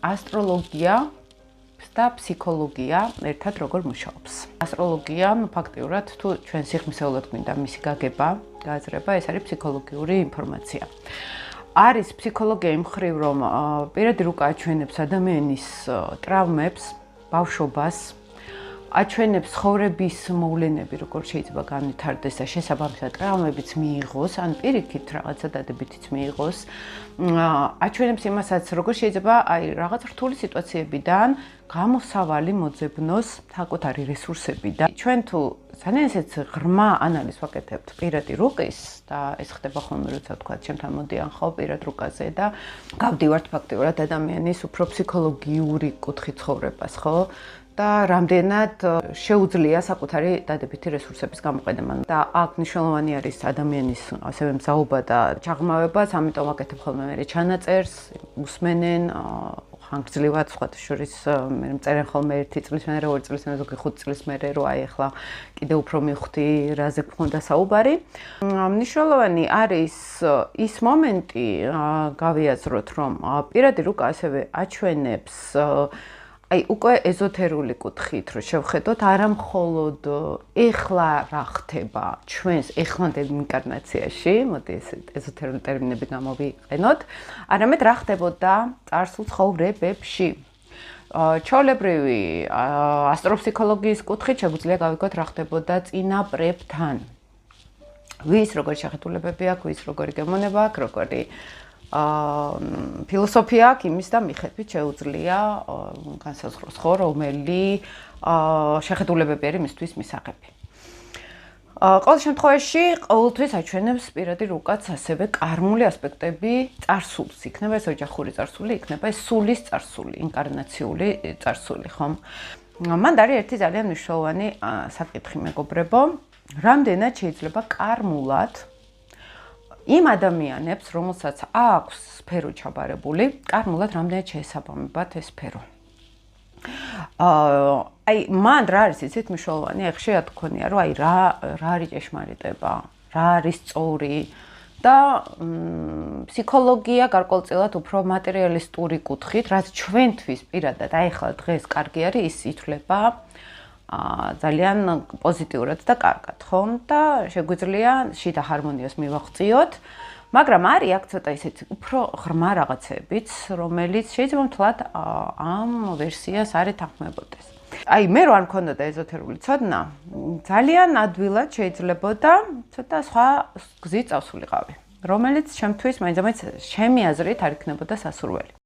ასტროლოგია და ფსიქოლოგია ერთად როგორ მუშაობს. ასტროლოგია ფაქტიურად თუ ჩვენ სიღრმისეულად გვინდა მისი გაგება, გააზრება, ეს არის ფსიქოლოგიური ინფორმაცია. არის ფსიქოლოგია იმ მხრივ, რომ პირადი რუკა აჩვენებს ადამიანის ტრავმებს, ბავშვობას, აჩვენებს ცხოვრების მოვლენები, როგორ შეიძლება განვითარდეს და შესაბამისად ტრავმებიც მიიღოს, ან პირიქით რაღაცა დადებითიც მიიღოს. აჩვენებს იმასაც, როგორ შეიძლება რაღაც რთული სიტუაციებიდან გამოსავალი მოძებნოს საკუთარი რესურსებიდან. ჩვენ თუ ძალიან ესეც ღრმა ანალიზს ვაკეთებთ პირადი რუკის და ეს ხდება ხოლმე, როცა თქვა, ჩემთან მოდიან ხო პირად რუკაზე და გავდივართ ფაქტიურად ადამიანის უფრო ფსიქოლოგიური კუთხით ცხოვრებას, ხო? და რამდენად შეუძლია საკუთარი დადებითი რესურსების გამოყენება. და აქ მნიშვნელოვანი არის ადამიანის ასევე მზაობა და ჩაღრმავებაც, ამიტომ ვაკეთებ ხოლმე მე ჩანაწერს, უსმენენ ხანგრძლივად სხვათა შორის მე მწერენ ხოლმე 1 წლის მერე, 2 წლის მერე, ზოგი 5 წლის მერე, რომ აი ახლა კიდევ უფრო მივხვდი რაზე გქონდა საუბარი. მნიშვნელოვანი არის ის მომენტი, გავიაზროთ, რომ პირადი რუკა ასევე აჩვენებს აი უკვე ეზოთერული კუთხით რომ შევხედოთ არა მხოლოდ ეხლა რა ხდება ჩვენს ეხლანდელ ინკარნაციაში, მოდი ეს ეზოთერული ტერმინები გამოვიყენოთ, არამედ რა ხდებოდა წარსულ ცხოვრებებში. ჩვეულებრივი ასტროფსიქოლოგიის კუთხით შეგვიძლია გავიგოთ რა ხდებოდა წინაპრებთან. ვის როგორი შეხედულებები აქვს, ვის როგორი გემონება აქვს, როგორი ფილოსოფია აქვს, იმის და მიხედვით შეუძლია განსაზღვროს, ხო, რომელი შეხედულებები არის მისთვის მისაღები. ყოველ შემთხვევაში, ყოველთვის აჩვენებს პირადი რუკაც ასევე კარმული ასპექტები წარსულს. იქნება ეს ოჯახური წარსული, იქნება ეს სულის წარსული, ინკარნაციული წარსული, ხომ? მანდ არის ერთი ძალიან მნიშვნელოვანი საკითხი, მეგობრებო, რამდენად შეიძლება კარმულად იმ ადამიანებს, რომელსაც აქვს სფერო ჩაბარებული, კარმულად რამდენად შეესაბამებათ ეს სფერო. აი, მან რა არის იცით მნიშვნელოვანი, ხშირად გქონია, რომ აი რა არის ჭეშმარიტება, რა არის სწორი და ფსიქოლოგია გარკვეულწილად უფრო მატერიალისტური კუთხით, რაც ჩვენთვის პირადად აი ახლა დღეს კარგი არის, ის ითვლება ძალიან პოზიტიურად და კარგად, ხო? და შეგვიძლია შიდა ჰარმონიას მივაღწიოთ, მაგრამ არის აქ ცოტა ისეთი უფრო ღრმა რაღაცებიც, რომელიც შეიძლება ვთქვათ ამ ვერსიას არ ეთანხმებოდეს. აი მე რო არ მქონოდა ეზოთერული ცოდნა, ძალიან ადვილად შეიძლებოდა ცოტა სხვა გზით წავსულიყავი, რომელიც ჩემთვის მაინც-მაინც ჩემი აზრით არ იქნებოდა სასურველი.